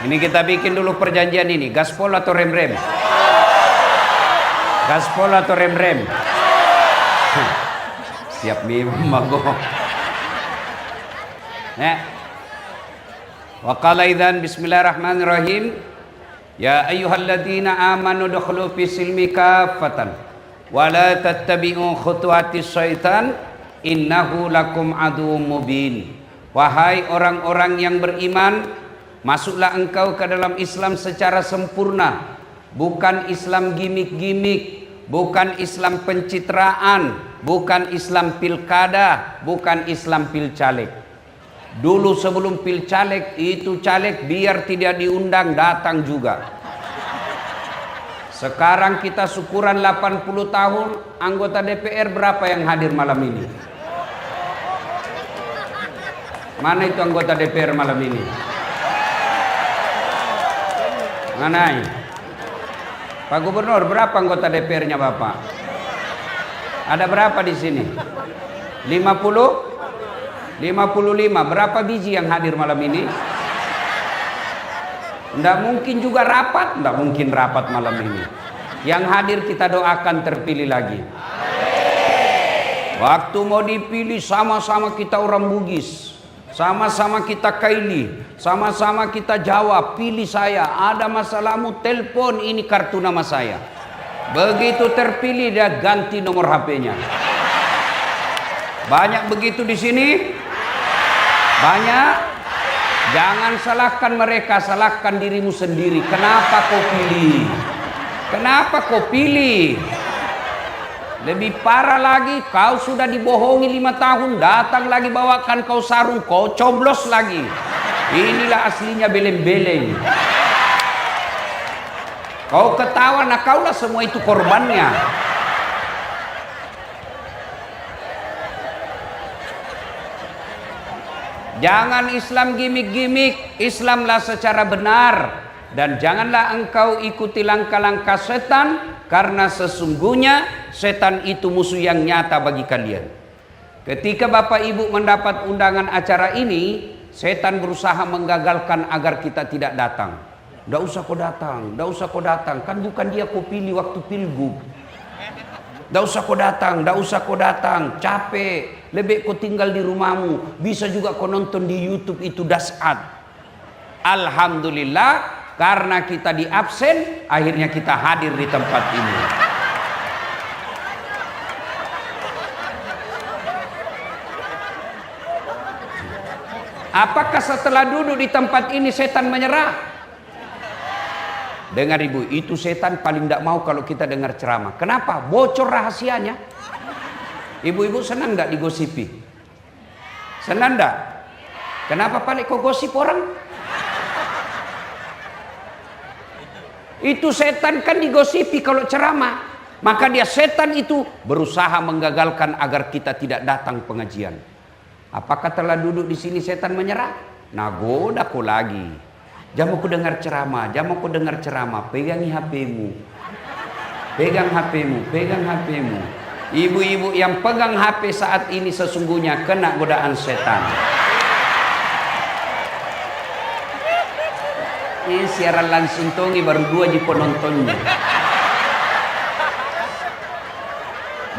Ini kita bikin dulu perjanjian ini. Gaspol atau rem-rem? Gaspol atau rem-rem? Siap mago. Ya. Wa qala idzan bismillahirrahmanirrahim. Ya ayyuhalladzina amanu dukhulu fi silmi kaffatan wa la tattabi'u khutuwatis syaitan innahu lakum aduwwum mubin. Wahai orang-orang yang beriman, masuklah engkau ke dalam Islam secara sempurna, bukan Islam gimik-gimik, bukan Islam pencitraan, bukan Islam pilkada, bukan Islam pilcaleg. Dulu sebelum pilcaleg itu caleg biar tidak diundang datang juga. Sekarang kita syukuran 80 tahun, anggota DPR berapa yang hadir malam ini? Mana itu anggota DPR malam ini? Mana? Pak Gubernur, berapa anggota DPR-nya Bapak? Ada berapa di sini? 50? 55. Berapa biji yang hadir malam ini? Tidak mungkin juga rapat. Tidak mungkin rapat malam ini. Yang hadir kita doakan terpilih lagi. Waktu mau dipilih sama-sama kita orang Bugis, sama-sama kita kaili, sama-sama kita jawab, pilih saya, ada masalahmu telepon, ini kartu nama saya. Begitu terpilih dia ganti nomor HP-nya. Banyak begitu di sini? Banyak? Jangan salahkan mereka, salahkan dirimu sendiri. Kenapa kau pilih? Kenapa kau pilih? Lebih parah lagi, kau sudah dibohongi 5 tahun, datang lagi bawakan kau sarung, kau coblos lagi. Inilah aslinya beleng-beleng. Kau ketawa, nah kaulah semua itu korbannya. Jangan Islam gimik-gimik, Islamlah secara benar. Dan janganlah engkau ikuti langkah-langkah setan, karena sesungguhnya setan itu musuh yang nyata bagi kalian. Ketika Bapak Ibu mendapat undangan acara ini, setan berusaha menggagalkan agar kita tidak datang. Nggak usah kau datang, nggak usah kau datang, kan bukan dia kau pilih waktu pilgub. Nggak usah kau datang, nggak usah kau datang, capek, lebih kau tinggal di rumahmu, bisa juga kau nonton di YouTube itu dasat. Alhamdulillah, karena kita di absen, akhirnya kita hadir di tempat ini. Apakah setelah duduk di tempat ini setan menyerah? Dengar ibu, itu setan paling tidak mau kalau kita dengar ceramah. Kenapa? Bocor rahasianya. Ibu-ibu senang tidak digosipi? Senang tidak? Kenapa paling kau gosip orang? Itu setan kan digosipi kalau ceramah. Maka dia setan itu berusaha menggagalkan agar kita tidak datang pengajian. Apakah telah duduk di sini setan menyerah? Nagoda kau lagi. Jam aku dengar ceramah, jam aku dengar ceramah, pegangi HP-mu. Pegang HP-mu, pegang HP-mu. Ibu-ibu yang pegang HP saat ini sesungguhnya kena godaan setan. Ini siaran langsung tongi baru 2 di penontonnya.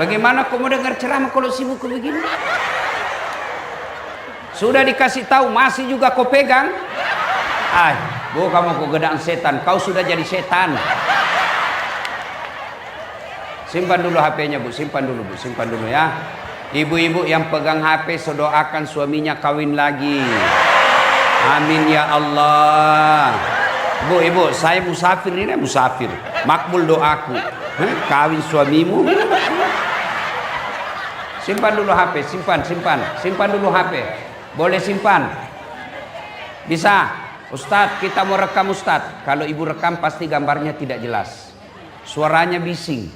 Bagaimana kau mau dengar ceramah kalau sibuk begini? Sudah dikasih tahu masih juga kau pegang? Kamu kau godaan setan, kau sudah jadi setan. Simpan dulu HP-nya Bu, simpan dulu Bu, simpan dulu ya. Ibu-ibu yang pegang HP, doakan suaminya kawin lagi. Amin ya Allah. Bu, ibu, saya musafir ini, musafir. Makbul doaku. Kawin suamimu. Simpan dulu HP, simpan dulu HP. Boleh simpan? Bisa? Ustadz, kita mau rekam Ustadz. Kalau ibu rekam pasti gambarnya tidak jelas. Suaranya bising.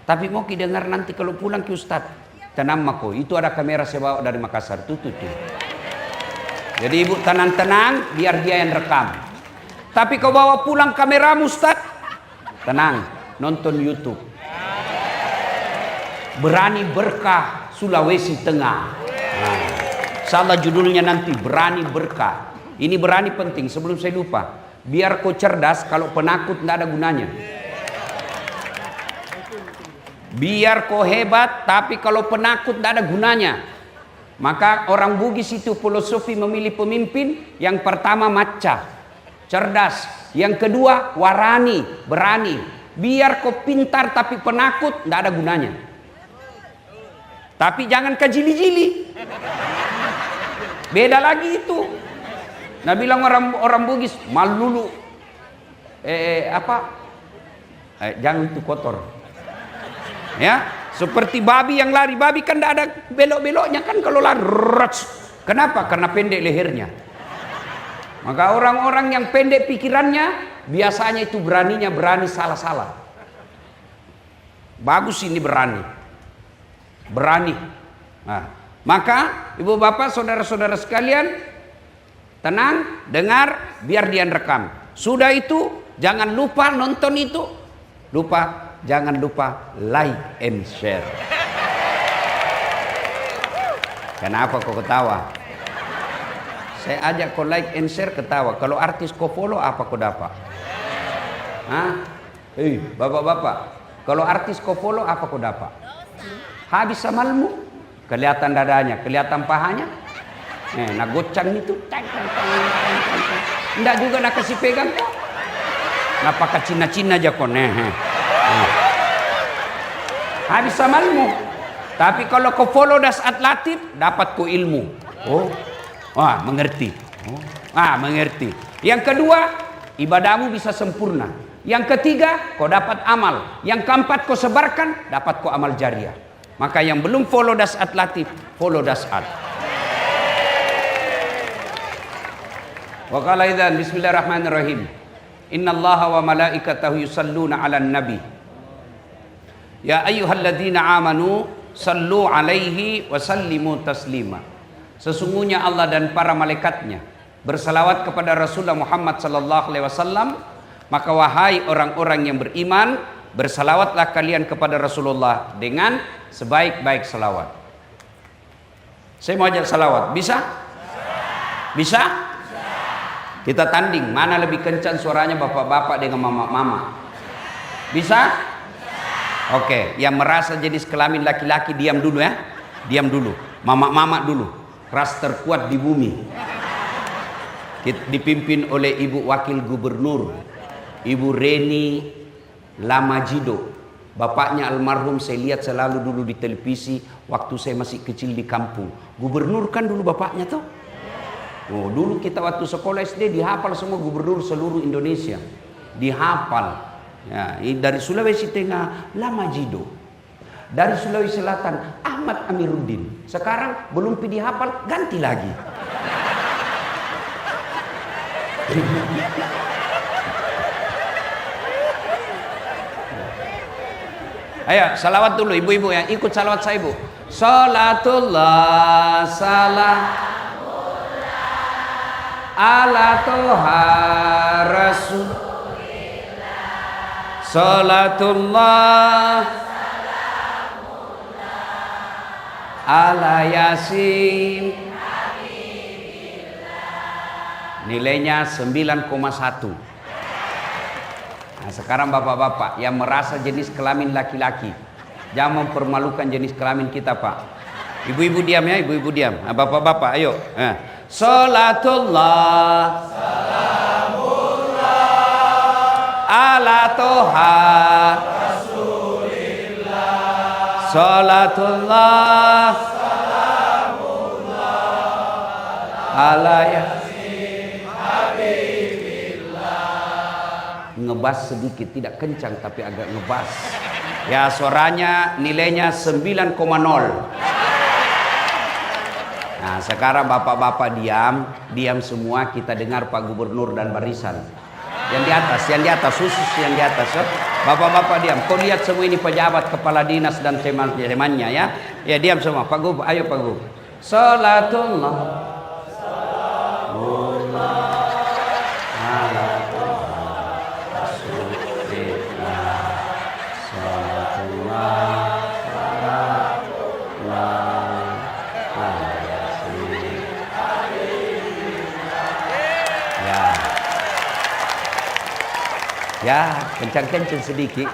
Tapi mau didengar nanti kalau pulang ke Ustadz. Tenang mako, itu ada kamera saya bawa dari Makassar. Tuh. Jadi ibu tenang-tenang biar dia yang rekam. Tapi kau bawa pulang kameramu Ustadz. Tenang, nonton YouTube. Berani Berkah Sulawesi Tengah. Salah judulnya nanti, Berani Berkah. Ini berani penting, sebelum saya lupa. Biar kau cerdas, kalau penakut tidak ada gunanya. Biar kau hebat, tapi kalau penakut tidak ada gunanya. Maka orang Bugis itu filosofi memilih pemimpin. Yang pertama maca, cerdas. Yang kedua warani, berani. Biar kau pintar tapi penakut, tidak ada gunanya. Tapi jangan kejili-jili. Beda lagi itu. Nah bilang orang Bugis, malulu. Jangan itu kotor. Ya, seperti babi yang lari. Babi kan tidak ada belok-beloknya kan kalau lari. Kenapa? Karena pendek lehernya. Maka orang-orang yang pendek pikirannya biasanya itu beraninya berani salah-salah. Bagus ini berani. Nah, maka ibu bapak saudara-saudara sekalian, tenang, dengar, biar dia rekam. Sudah itu jangan lupa nonton itu. Jangan lupa like and share. Kenapa kau ketawa? Saya ajak kau like and share ketawa. Kalau artis kau follow apa kau dapat? Bapak-bapak, kalau artis kau follow apa kau dapat? Habis samalmu, kelihatan dadanya, kelihatan pahanya. Nak gocang itu, enggak juga nak kasih pegang kok. Nak pakai Cina-Cina aja kok. Habis samalmu. Tapi kalau kau follow Dasat Latif, dapat kau ilmu. Mengerti. Mengerti. Yang kedua, ibadahmu bisa sempurna. Yang ketiga, kau dapat amal. Yang keempat, kau sebarkan, dapat kau amal jariah. Maka yang belum follow Dasat Latif, follow Dasat. Wa qala idzan bismillahirrahmanirrahim. Innallaha wa malaikatahu yusalluna 'alan nabi. Ya ayyuhalladzina amanu sallu 'alaihi wa sallimu taslima. Sesungguhnya Allah dan para malaikatnya bersalawat kepada Rasulullah Muhammad sallallahu alaihi wasallam. Maka wahai orang-orang yang beriman, bersalawatlah kalian kepada Rasulullah dengan sebaik-baik salawat. Saya mau ajak salawat, bisa? Bisa? Kita tanding, mana lebih kencang suaranya bapak-bapak dengan mama-mama. Bisa? Oke, yang merasa jenis kelamin laki-laki diam dulu ya. Diam dulu, mama-mama dulu. Ras terkuat di bumi. Dipimpin oleh Ibu Wakil Gubernur, Ibu Reni Lamajido. Bapaknya almarhum saya lihat selalu dulu di televisi waktu saya masih kecil di kampung. Gubernur kan dulu bapaknya tuh. Dulu kita waktu sekolah SD dihafal semua gubernur seluruh Indonesia. Dihafal. Ya, dari Sulawesi Tengah Lamajido. Dari Sulawesi Selatan Ahmad Amiruddin. Sekarang belum dihafal, ganti lagi. Ayo salawat dulu ibu-ibu yang ikut salawat saya ibu. Salatullah salamullah ala toha rasulillah. Salatullah salamullah ala yasin habibillah. Nilainya 9,1. Nah, sekarang bapak-bapak yang merasa jenis kelamin laki-laki, jangan mempermalukan jenis kelamin kita pak. Ibu-ibu diam ya, ibu-ibu diam. Nah, bapak-bapak ayo. Salatullah salamullah ala toha rasulillah. Salatullah salamullah ala yasin habibillah. Ngebas sedikit, tidak kencang tapi agak ngebas. Ya suaranya nilainya 9,0. Nah sekarang bapak-bapak diam semua, kita dengar Pak Gubernur dan barisan. Yang di atas, khusus yang di atas. Bapak-bapak diam. Kau lihat semua ini pejabat, kepala dinas dan teman-temannya ya. Ya diam semua. Pak Gub, ayo Pak Gub. Salatullah. Ya, kencang-kencang sedikit.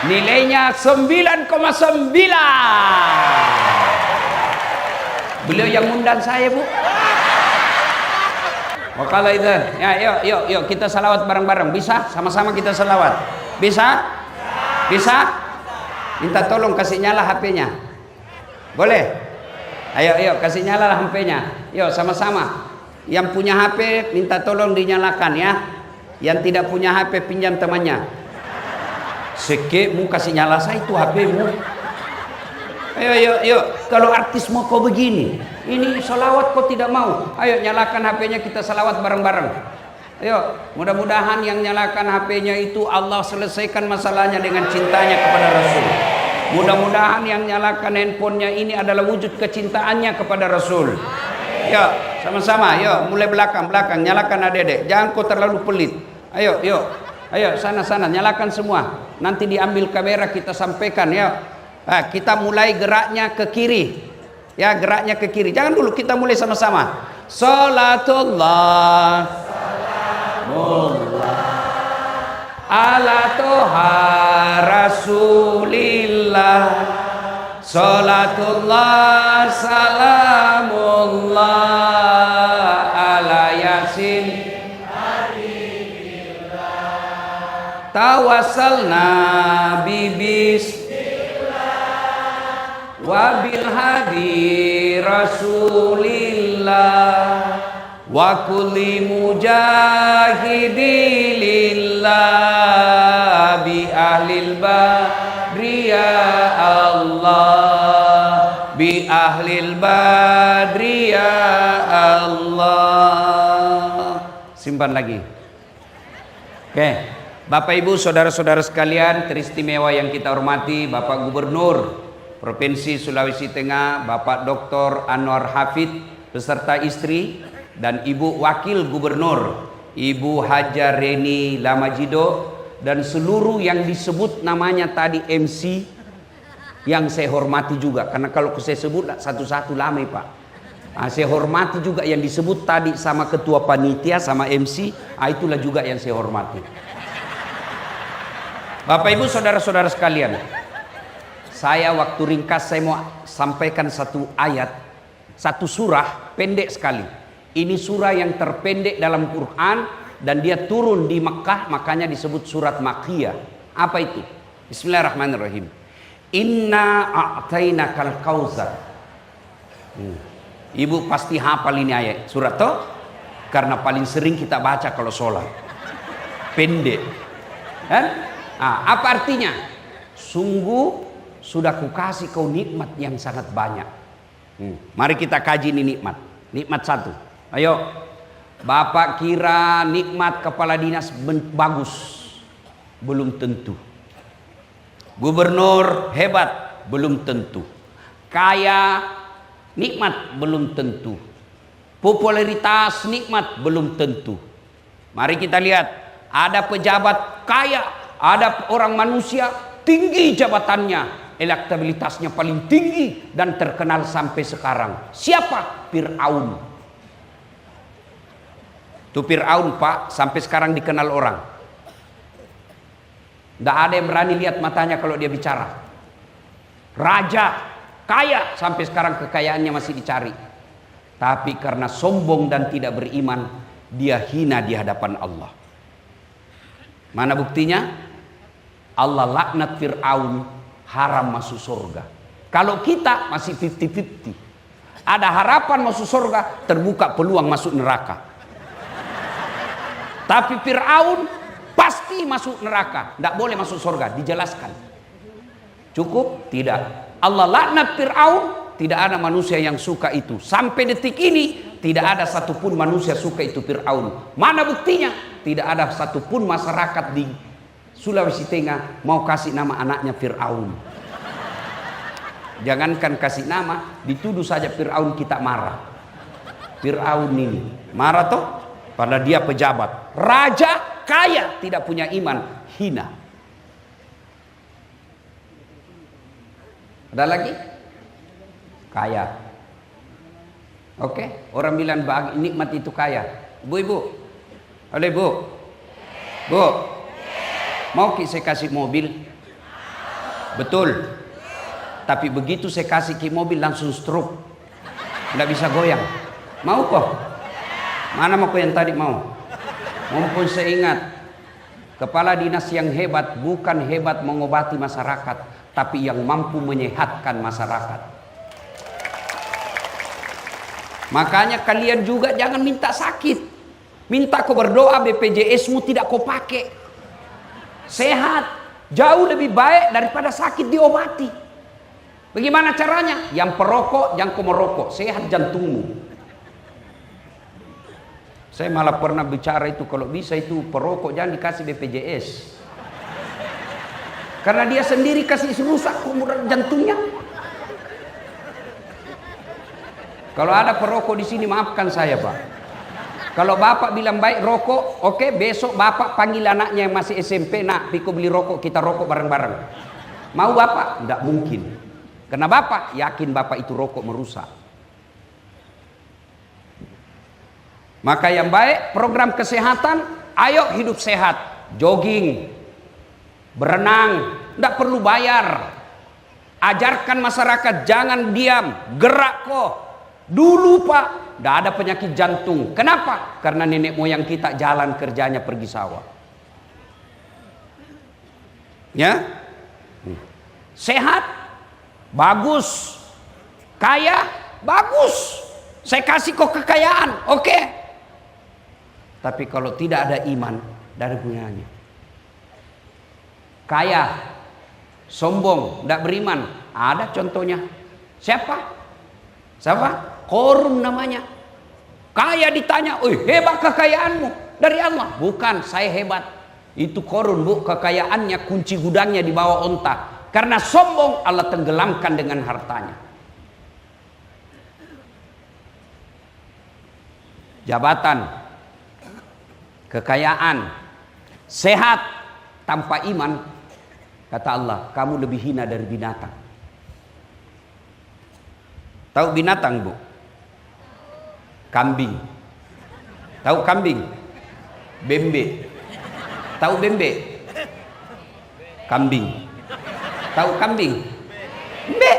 Nilainya 9,9. Beliau yang undang saya, Bu. Wakala itu. Ya, yuk kita salawat bareng-bareng. Bisa? Sama-sama kita salawat. Bisa? Bisa? Minta tolong kasih nyala HP-nya. Boleh? Ayo kasih nyala HP-nya. Yuk sama-sama. Yang punya HP minta tolong dinyalakan ya. Yang tidak punya HP pinjam temannya. Sekemu kasih nyala saya itu HP-mu. Ayo. Kalau artis mau kau begini, ini salawat kau tidak mau. Ayo nyalakan HP-nya, kita salawat bareng-bareng. Ayo, mudah-mudahan yang nyalakan HP-nya itu Allah selesaikan masalahnya dengan cintanya kepada Rasul. Mudah-mudahan yang nyalakan handphonenya ini adalah wujud kecintaannya kepada Rasul. Yuk, sama-sama, yuk, mulai belakang, nyalakan adek-adek. Jangan kau terlalu pelit. Ayo, sana, nyalakan semua. Nanti diambil kamera kita sampaikan ya. Nah, kita mulai geraknya ke kiri. Ya, geraknya ke kiri. Jangan dulu, kita mulai sama-sama. Salatullah ala toha rasulillah. Salatullah salamullah ala yasin tawassalna bibis wabil hadi rasulillah wa kulli mujahidilillah bi ahlil badri ya Allah, bi ahlil badri ya Allah. Simpan lagi. Oke, Bapak Ibu saudara-saudara sekalian teristimewa yang kita hormati, Bapak Gubernur Provinsi Sulawesi Tengah, Bapak Dr. Anwar Hafid beserta istri, dan Ibu Wakil Gubernur Ibu Haja Reni Lamajido, dan seluruh yang disebut namanya tadi MC yang saya hormati juga, karena kalau saya sebut satu-satu lama Pak. Saya hormati juga yang disebut tadi sama ketua panitia sama MC, itulah juga yang saya hormati. Bapak Ibu saudara-saudara sekalian, saya waktu ringkas saya mau sampaikan satu ayat, satu surah pendek sekali. Ini surah yang terpendek dalam Quran dan dia turun di Mekah, makanya disebut surat Makkiyah. Apa itu? Bismillahirrahmanirrahim. Inna a'tainakal kautsar. Ibu pasti hafal ini ayat surat toh? Karena paling sering kita baca kalau sholat. Pendek. Kan? Apa artinya? Sungguh sudah kukasih kau nikmat yang sangat banyak. Mari kita kaji ini nikmat. Nikmat satu. Ayo. Bapak kira nikmat kepala dinas bagus? Belum tentu. Gubernur hebat? Belum tentu. Kaya nikmat? Belum tentu. Popularitas nikmat? Belum tentu. Mari kita lihat. Ada pejabat kaya, ada orang manusia tinggi jabatannya, elektabilitasnya paling tinggi dan terkenal sampai sekarang. Siapa? Fir'aun. Itu Fir'aun Pak, sampai sekarang dikenal orang. Tidak ada yang berani lihat matanya kalau dia bicara. Raja, kaya, sampai sekarang kekayaannya masih dicari. Tapi karena sombong dan tidak beriman, dia hina di hadapan Allah. Mana buktinya? Allah laknat Fir'aun, haram masuk surga. Kalau kita masih 50-50. Ada harapan masuk surga, terbuka peluang masuk neraka. Tapi Fir'aun pasti masuk neraka, tidak boleh masuk surga, dijelaskan. Cukup? Tidak. Allah laknat Fir'aun, tidak ada manusia yang suka itu. Sampai detik ini tidak ada satupun manusia suka itu Fir'aun. Mana buktinya? Tidak ada satupun masyarakat di Sulawesi Tengah mau kasih nama anaknya Fir'aun. Jangankan kasih nama, dituduh saja Fir'aun kita marah. Fir'aun ini marah toh? Padahal dia pejabat, raja, kaya, tidak punya iman, hina. Ada lagi? Kaya. Oke, orang bilang nikmat itu kaya. Ibu-ibu, ada ibu? Bu, Mau saya kasih mobil? Betul. Tapi begitu saya kasih mobil langsung stroke. Nggak bisa goyang. Mau kok? Mana mau kok yang tadi mau? Mumpun saya ingat, kepala dinas yang hebat bukan hebat mengobati masyarakat, tapi yang mampu menyehatkan masyarakat. Makanya kalian juga jangan minta sakit. Minta kau berdoa BPJS-mu tidak kau pakai. Sehat jauh lebih baik daripada sakit diobati. Bagaimana caranya? Yang perokok jangan kau merokok, sehat jantungmu. Saya malah pernah bicara itu, kalau bisa itu perokok jangan dikasih BPJS. Karena dia sendiri kasih rusak jantungnya. Kalau ada perokok di sini maafkan saya, Pak. Kalau Bapak bilang baik rokok, oke, besok Bapak panggil anaknya yang masih SMP, nak, Piko beli rokok, kita rokok bareng-bareng. Mau Bapak? Tidak mungkin. Karena Bapak yakin Bapak itu rokok merusak. Maka yang baik program kesehatan, ayo hidup sehat, jogging, berenang, tidak perlu bayar. Ajarkan masyarakat jangan diam, gerak kok. Dulu Pak, tidak ada penyakit jantung. Kenapa? Karena nenek moyang kita jalan kerjanya pergi sawah. Ya, sehat, bagus, kaya, bagus. Saya kasih kok kekayaan, oke. Tapi kalau tidak ada iman, tidak ada gunanya. Kaya, sombong, tidak beriman. Ada contohnya. Siapa? Korun namanya. Kaya ditanya, hebat kekayaanmu. Dari Allah. Bukan, saya hebat. Itu korun, bu. Kekayaannya, kunci gudangnya di bawah onta. Karena sombong, Allah tenggelamkan dengan hartanya. Jabatan, kekayaan, sehat tanpa iman, kata Allah, kamu lebih hina dari binatang. Tahu binatang, bu? Kambing. Tahu kambing? Bembe. Tahu bembe? Kambing. Tahu kambing? Bembe.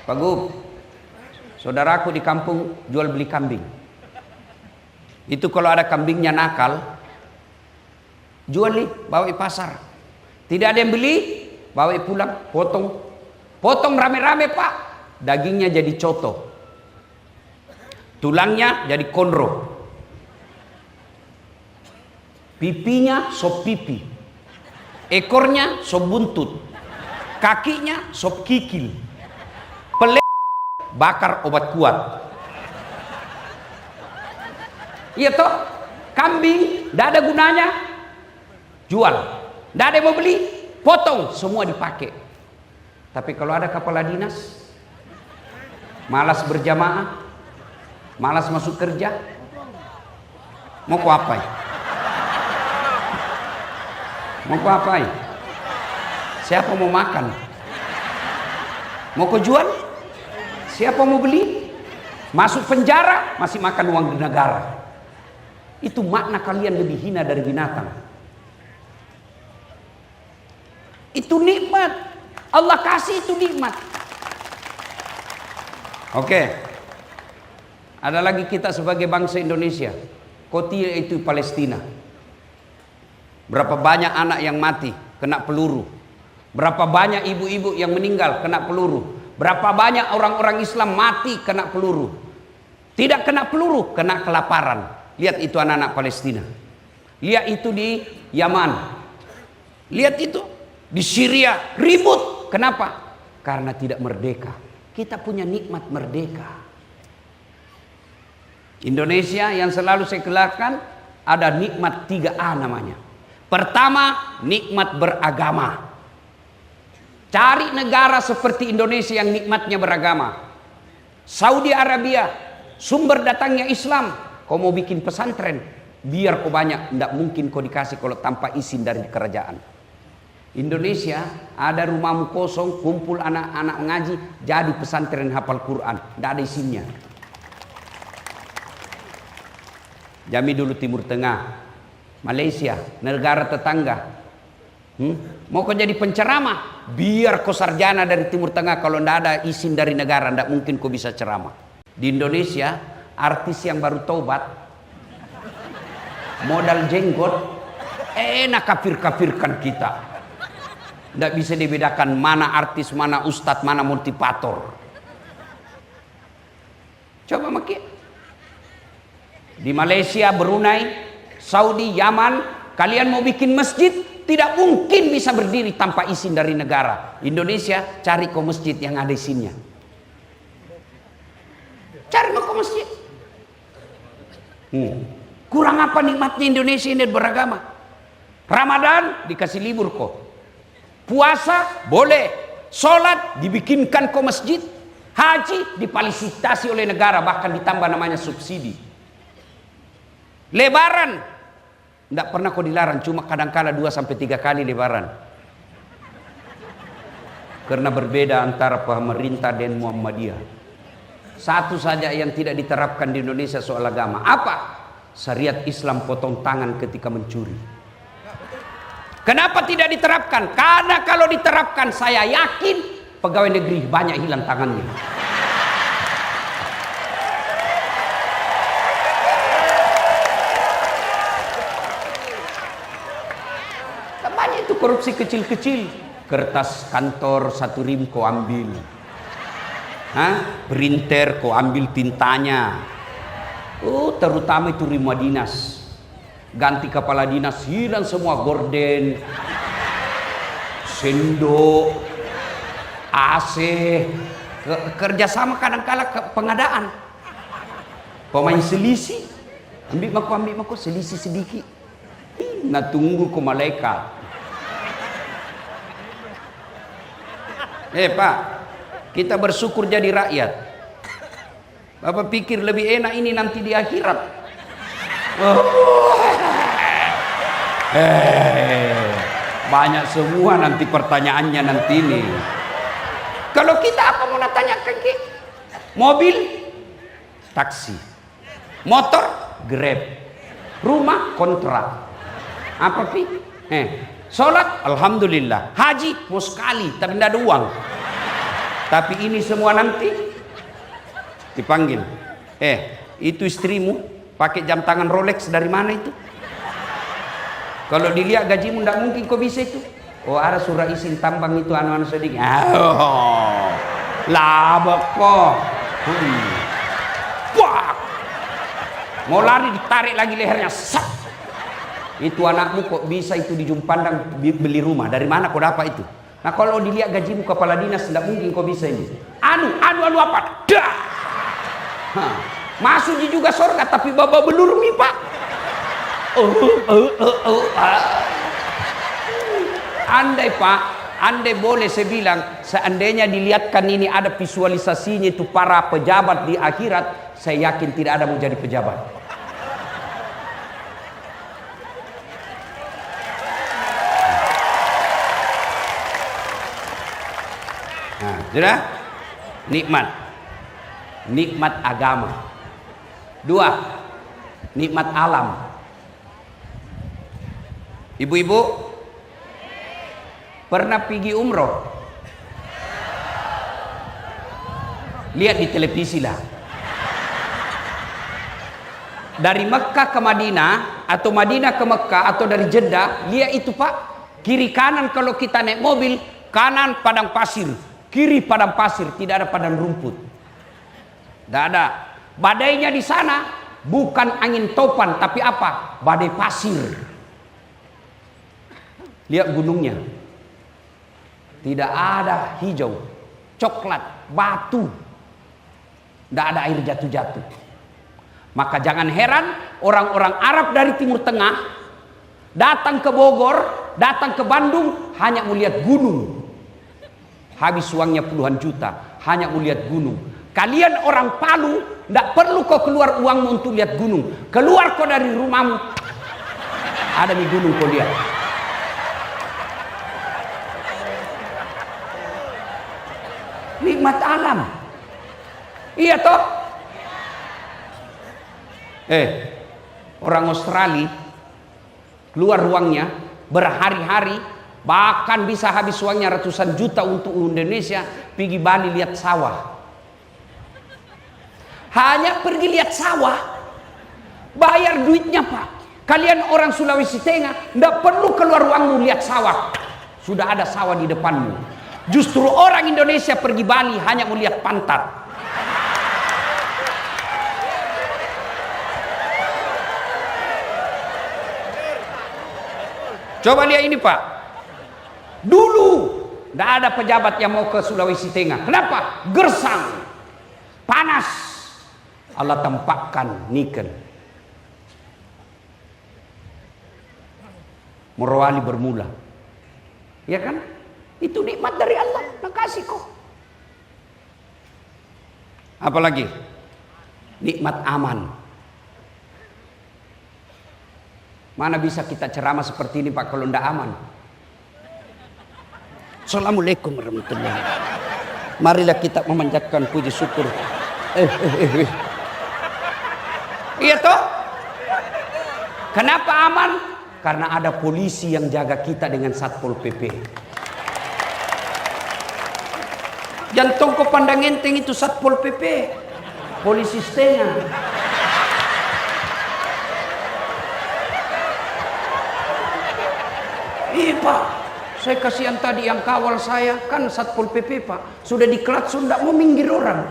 Pak Gub, saudaraku di kampung jual beli kambing. Itu kalau ada kambingnya nakal, jual nih, bawa ke pasar. Tidak ada yang beli, bawa pulang, potong. Potong rame-rame, Pak. Dagingnya jadi coto. Tulangnya jadi konro. Pipinya sop pipi. Ekornya sop buntut. Kakinya sop kikil. Bakar obat kuat. Iya toh, kambing tidak ada gunanya, jual. Tidak ada yang mau beli, potong, semua dipakai. Tapi kalau ada kepala dinas, malas berjamaah, malas masuk kerja, mau ku apain? Mau ku apain? Siapa mau makan? Mau ku jual? Siapa mau beli? Masuk penjara, masih makan uang negara. Itu makna kalian lebih hina dari binatang. Itu nikmat. Allah kasih itu nikmat. Oke. Ada lagi kita sebagai bangsa Indonesia. Koti itu Palestina. Berapa banyak anak yang mati kena peluru. Berapa banyak ibu-ibu yang meninggal kena peluru. Berapa banyak orang-orang Islam mati kena peluru. Tidak kena peluru, kena kelaparan. Lihat itu anak-anak Palestina. Lihat itu di Yaman. Lihat itu di Syria, ribut. Kenapa? Karena tidak merdeka. Kita punya nikmat merdeka. Indonesia yang selalu saya gelarkan ada nikmat 3A namanya. Pertama, nikmat beragama. Cari negara seperti Indonesia yang nikmatnya beragama. Saudi Arabia, sumber datangnya Islam. Kau mau bikin pesantren, biar kau banyak, tidak mungkin kau dikasih kalau tanpa izin dari kerajaan. Indonesia ada rumahmu kosong, kumpul anak-anak ngaji, jadi pesantren hafal Quran, tidak ada izinnya. Jami dulu Timur Tengah, Malaysia, negara tetangga. Mau kau jadi penceramah? Biar kau sarjana dari Timur Tengah, kalau tidak ada izin dari negara, tidak mungkin kau bisa ceramah. Di Indonesia, artis yang baru taubat, modal jenggot, enak kafir-kafirkan kita. Tidak bisa dibedakan mana artis, mana ustadz, mana motivator. Coba makin. Di Malaysia, Brunei, Saudi, Yaman, kalian mau bikin masjid, tidak mungkin bisa berdiri tanpa izin dari negara. Indonesia, cari ke masjid yang ada izinnya. Cari ke masjid. Kurang apa nikmatnya Indonesia ini beragama? Ramadan dikasih libur kok. Puasa boleh. Sholat dibikinkan ke masjid. Haji difasilitasi oleh negara, bahkan ditambah namanya subsidi. Lebaran tidak pernah kau dilarang, cuma kadang-kala 2-3 kali lebaran. Karena berbeda antara pemerintah dan Muhammadiyah. Satu saja yang tidak diterapkan di Indonesia soal agama. Apa? Syariat Islam potong tangan ketika mencuri. Kenapa tidak diterapkan? Karena kalau diterapkan, saya yakin pegawai negeri banyak hilang tangannya. Banyak itu korupsi kecil-kecil. Kertas kantor 1.000 kau ambil. Printer kau ambil tintanya. Terutama itu rumah dinas. Ganti kepala dinas hilang semua, gorden, sendok, AC, kerjasama kadang-kala pengadaan. Pemain selisih, ambil maku selisih sedikit. Nah tunggu ke malaikat. Pak, kita bersyukur jadi rakyat. Bapak pikir lebih enak ini nanti di akhirat. Banyak semua nanti pertanyaannya nanti ini. Kalau kita apa mau tanyakan ke? Mobil, taksi, motor, Grab, rumah, kontrak. Apa pi? Sholat, alhamdulillah. Haji, mau sekali, tapi tidak ada uang. Tapi ini semua nanti dipanggil. Itu istrimu pakai jam tangan Rolex dari mana itu? Kalau dilihat gajimu tidak mungkin kau bisa itu. Ada surah izin tambang itu anu-anu sedikit. Labak kok. Mau lari ditarik lagi lehernya. Sak. Itu anakmu kok bisa itu di Jumpandang beli rumah. Dari mana kau dapat itu? Nah kalau dilihat gajimu kepala dinas tidak mungkin kau bisa ini. Anu apa? Dah. Masuk juga surga tapi babak belur mi pak. Andai boleh saya bilang, seandainya dilihatkan ini ada visualisasinya itu para pejabat di akhirat, saya yakin tidak ada mau jadi pejabat. Nah, sudah? Nikmat agama. 2, nikmat alam. Ibu-ibu pernah pergi umroh? Lihat di televisi lah. Dari Mekah ke Madinah atau Madinah ke Mekah atau dari Jeddah, lihat itu pak. Kiri kanan kalau kita naik mobil, kanan padang pasir, kiri padang pasir, tidak ada padang rumput. Tidak ada. Badainya di sana bukan angin topan tapi apa? Badai pasir. Lihat gunungnya. Tidak ada hijau, coklat, batu. Tidak ada air jatuh-jatuh. Maka jangan heran orang-orang Arab dari Timur Tengah datang ke Bogor, datang ke Bandung hanya melihat gunung. Habis uangnya puluhan juta hanya melihat gunung. Kalian orang Palu tidak perlu kau keluar uangmu untuk lihat gunung. Keluar kau dari rumahmu, ada di gunung kau lihat. Nikmat alam. Iya toh? Orang Australia keluar uangnya berhari-hari, bahkan bisa habis uangnya ratusan juta untuk Indonesia, pergi Bali lihat sawah. Hanya pergi lihat sawah, bayar duitnya Pak. Kalian orang Sulawesi Tengah tidak perlu keluar uangmu lihat sawah, sudah ada sawah di depanmu. Justru orang Indonesia pergi Bali hanya melihat pantat. Coba lihat ini Pak. Dulu tidak ada pejabat yang mau ke Sulawesi Tengah. Kenapa? Gersang, panas. Allah tampakkan nikel. Morowali bermula. Ya kan? Itu nikmat dari Allah. Makasih kok. Apalagi? Nikmat aman. Mana bisa kita ceramah seperti ini Pak kalau tidak aman? Assalamualaikum warahmatullahi wabarakatuh. Marilah kita memanjatkan puji syukur. Iya toh? Kenapa aman? Karena ada polisi yang jaga kita dengan Satpol PP. Jantung kau pandang enteng itu Satpol PP. Polisi setengah. Iya Pak, saya kasihan tadi yang kawal saya kan Satpol PP Pak, sudah dikelat sudah mau minggir orang.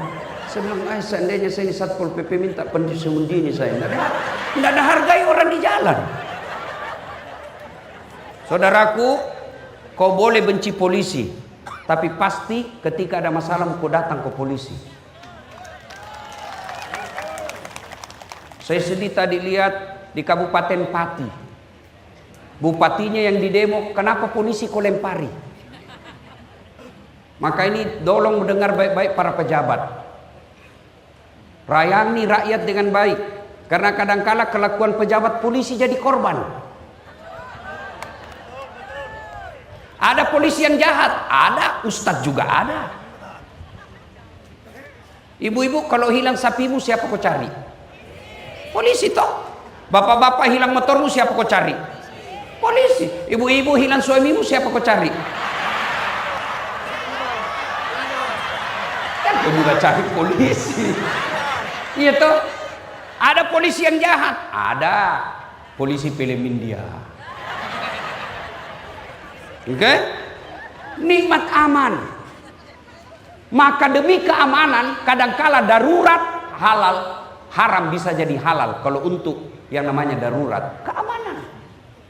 Saya bilang, seandainya saya ini Satpol PP minta pensiun dini saya, tidak ada hargai orang di jalan. Saudaraku, kau boleh benci polisi, tapi pasti ketika ada masalah kau datang ke polisi. Saya sedih tadi lihat di Kabupaten Pati. Bupatinya yang didemo, kenapa polisi kau lempari? Maka ini tolong mendengar baik-baik para pejabat. Rayani rakyat dengan baik. Karena kadangkala kelakuan pejabat polisi jadi korban. Ada polisi yang jahat, ada. Ustadz juga ada. Ibu-ibu kalau hilang sapimu siapa kau cari? Polisi toh. Bapak-bapak hilang motormu siapa kau cari? Polisi. Ibu-ibu hilang suamimu siapa kau cari? Kan kau juga cari polisi. Iya toh. Ada polisi yang jahat, ada polisi film India. Oke? Nikmat aman. Maka demi keamanan kadangkala darurat halal, haram bisa jadi halal kalau untuk yang namanya darurat. Keamanan.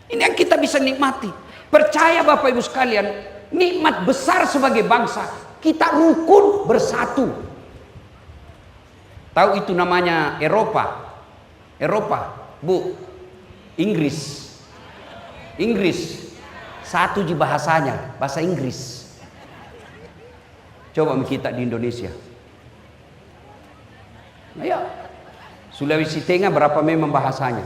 Ini yang kita bisa nikmati. Percaya Bapak Ibu sekalian, nikmat besar sebagai bangsa, kita rukun bersatu. Tahu itu namanya Eropa. Eropa, Bu. Inggris. Inggris. Satu di bahasanya, bahasa Inggris. Coba kita di Indonesia. Ayo. Sulawesi Tengah berapa memang bahasanya?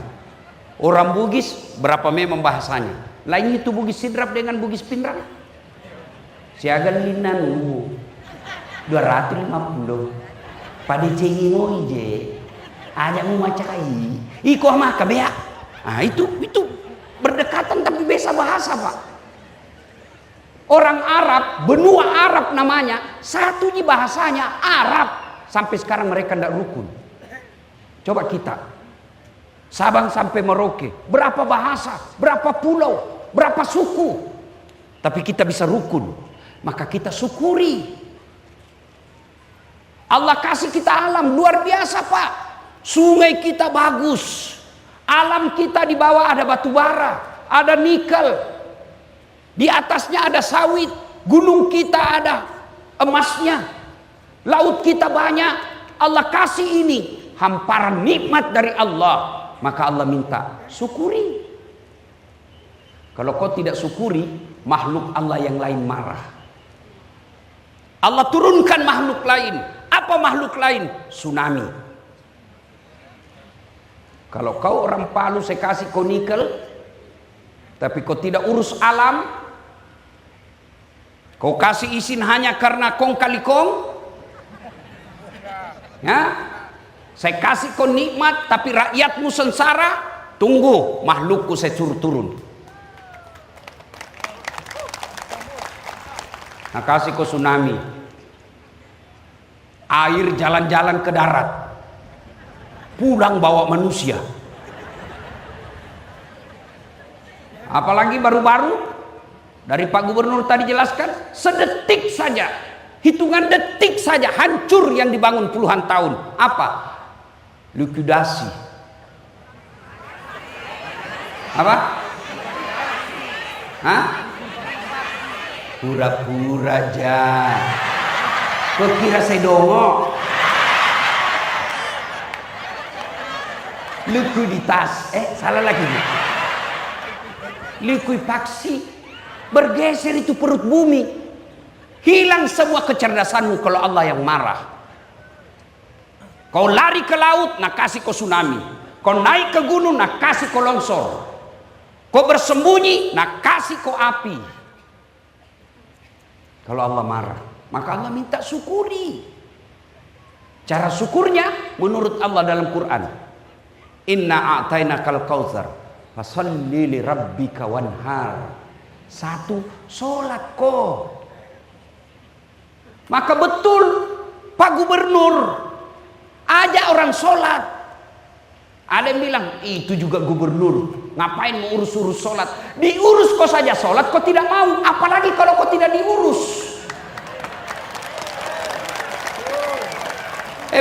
Orang Bugis berapa memang bahasanya? Lain itu Bugis Sidrap dengan Bugis Pinrang. Siagan linanu 250. Pada cengi ngoije. Ajak mu macai. Iko maka bea. Ah itu berdekatan tapi beza bahasa, Pak. Orang Arab, benua Arab namanya, satu di bahasanya Arab. Sampai sekarang mereka tidak rukun. Coba kita. Sabang sampai Merauke, berapa bahasa, berapa pulau, berapa suku, tapi kita bisa rukun. Maka kita syukuri. Allah kasih kita alam luar biasa Pak. Sungai kita bagus, alam kita di bawah ada batu bara, ada nikel, di atasnya ada sawit, gunung kita ada emasnya, laut kita banyak. Allah kasih ini hamparan nikmat dari Allah. Maka Allah minta syukuri. Kalau kau tidak syukuri, makhluk Allah yang lain marah. Allah turunkan makhluk lain. Apa makhluk lain? Tsunami. Kalau kau orang Palu saya kasih kau nikel, tapi kau tidak urus alam, kau kasih izin hanya karena kong kali kong, ya? Saya kasih kau nikmat tapi rakyatmu sengsara, Tunggu makhlukku saya suruh turun. Nah, kasih ke tsunami. Air jalan-jalan ke darat. Pulang bawa manusia. Apalagi baru-baru dari Pak Gubernur tadi jelaskan, sedetik saja, hitungan detik saja hancur yang dibangun puluhan tahun. Apa? Likuidasi. Apa? Hah? Pura-pura aja. Kau kira saya dongok? Likuiditas. Salah lagi. Likuifaksi. Bergeser itu perut bumi. Hilang semua kecerdasanmu kalau Allah yang marah. Kau lari ke laut, nak kasih kau tsunami. Kau naik ke gunung, nak kasih kau longsor. Kau bersembunyi, nak kasih kau api. Kalau Allah marah, maka Allah minta syukuri. Cara syukurnya menurut Allah dalam Quran, inna a'tainakal kautsar fasalli li rabbika wanhar. Satu, sholat kok. Maka betul Pak Gubernur ajak orang sholat. Ada yang bilang itu juga gubernur, ngapain mau urus-urus sholat? Diurus kok saja sholat, kok tidak mau, apalagi kalau kok tidak diurus.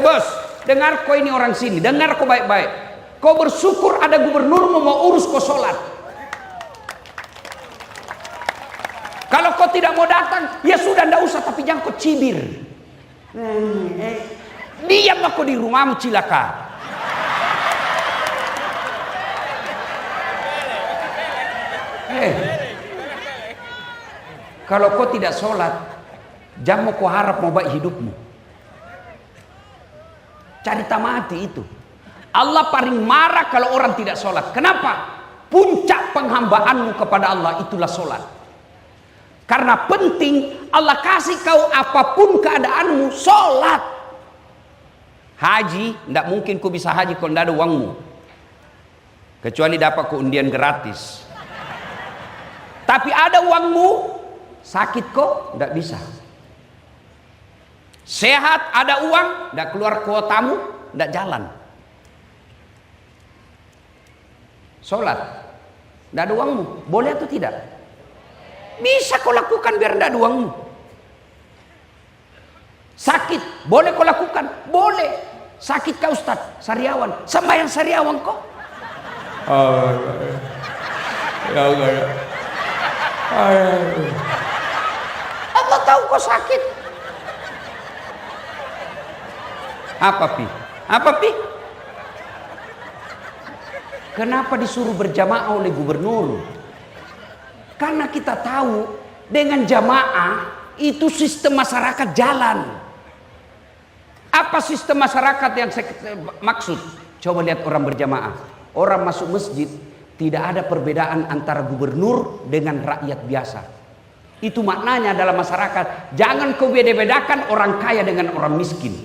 Bos, dengar kau ini orang sini, dengar kau baik-baik. Kau bersyukur ada gubernur mau urus kau sholat. Kalau kau tidak mau datang, ya sudah ndak usah, tapi jangan kau cibir. Diam aku di rumahmu cilaka. Kalau kau tidak sholat, jangan mau kau harap mau baik hidupmu. Cari tamati itu. Allah paling marah kalau orang tidak sholat. Kenapa? Puncak penghambaanmu kepada Allah itulah sholat. Karena penting Allah kasih kau apapun keadaanmu, sholat. Haji, tidak mungkin kau bisa haji kalau tidak ada uangmu. Kecuali dapat keundian gratis. Tapi ada uangmu, sakit kok tidak bisa. Sehat ada uang, tidak keluar kuotamu, tidak jalan. Sholat, tidak ada uangmu, boleh atau tidak? Bisa kau lakukan biar tidak ada uangmu. Sakit, boleh kau lakukan? Boleh. Sakit kau Ustaz, sariawan, sembahyang sariawan kok. Allah tahu kau sakit. Apa pi? Kenapa disuruh berjamaah oleh gubernur? Karena kita tahu dengan jamaah itu sistem masyarakat jalan. Apa sistem masyarakat yang saya maksud? Coba lihat orang berjamaah. Orang masuk masjid tidak ada perbedaan antara gubernur dengan rakyat biasa. Itu maknanya dalam masyarakat. Jangan kau beda-bedakan orang kaya dengan orang miskin.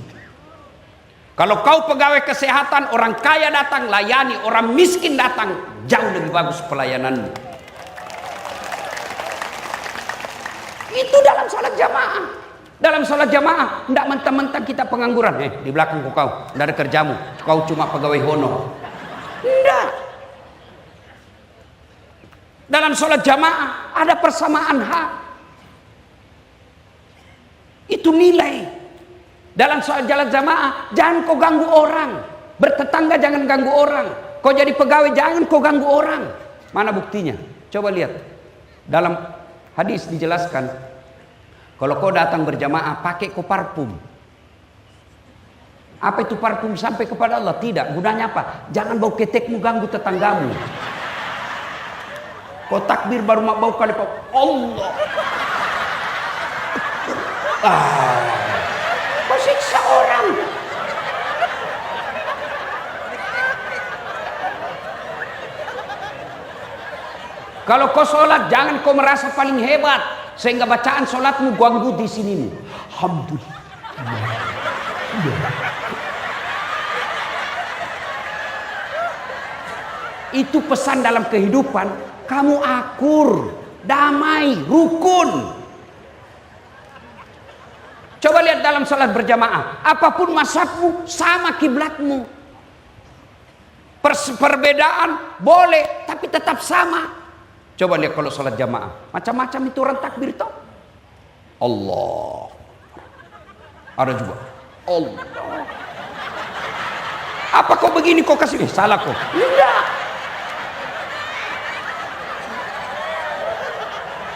Kalau kau pegawai kesehatan, orang kaya datang layani, orang miskin datang, jauh lebih bagus pelayananmu. Itu dalam salat jamaah. Dalam salat jamaah, tidak mentang-mentang kita pengangguran. Di belakang kau, tidak ada kerjamu, kau cuma pegawai honor. Tidak. Dalam salat jamaah ada persamaan hak. Itu nilai. Dalam soal jalan jamaah, jangan kau ganggu orang. Bertetangga jangan ganggu orang. Kau jadi pegawai jangan kau ganggu orang. Mana buktinya? Coba lihat. Dalam hadis dijelaskan, kalau kau datang berjamaah pakai kau parfum. Apa itu parfum sampai kepada Allah? Tidak. Gunanya apa? Jangan bau ketekmu ganggu tetanggamu. Kau takbir baru mak bau kali Allah. Kau siksa orang. Kalau kau sholat jangan kau merasa paling hebat sehingga bacaan sholatmu ganggu di sini. Alhamdulillah. itu pesan dalam kehidupan. Kamu akur, damai, rukun. Coba lihat dalam salat berjamaah. Apapun mazhabmu, sama kiblatmu. Perbedaan boleh, tapi tetap sama. Coba lihat kalau salat jamaah. Macam-macam itu orang takbir toh. Allah. Ada juga. Allah. Apa kau begini kau kasih? Salah kau. Tidak.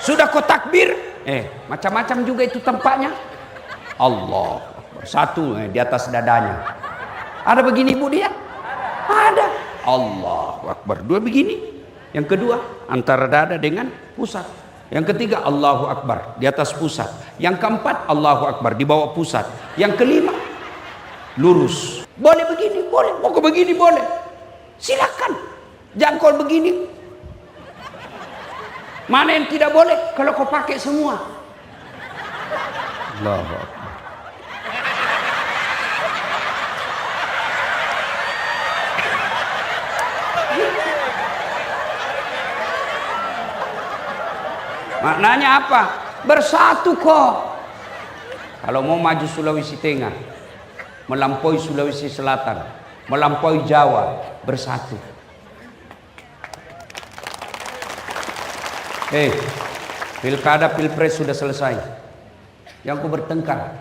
Sudah kau takbir, macam-macam juga itu tempatnya. Allah. Satu di atas dadanya. Ada begini ibu dia? Ada. Allahu Akbar. Dua begini. Yang kedua antara dada dengan pusat. Yang ketiga Allahu Akbar di atas pusat. Yang keempat Allahu Akbar di bawah pusat. Yang kelima lurus. Boleh begini, boleh. Mau kau begini boleh. Silakan. Jangan kau begini. Mana yang tidak boleh? Kalau kau pakai semua. Allahu Akbar. Maknanya apa? Bersatu kok. Kalau mau maju Sulawesi Tengah, melampaui Sulawesi Selatan, melampaui Jawa, bersatu. Pilkada Pilpres sudah selesai. Yang ku bertengkar.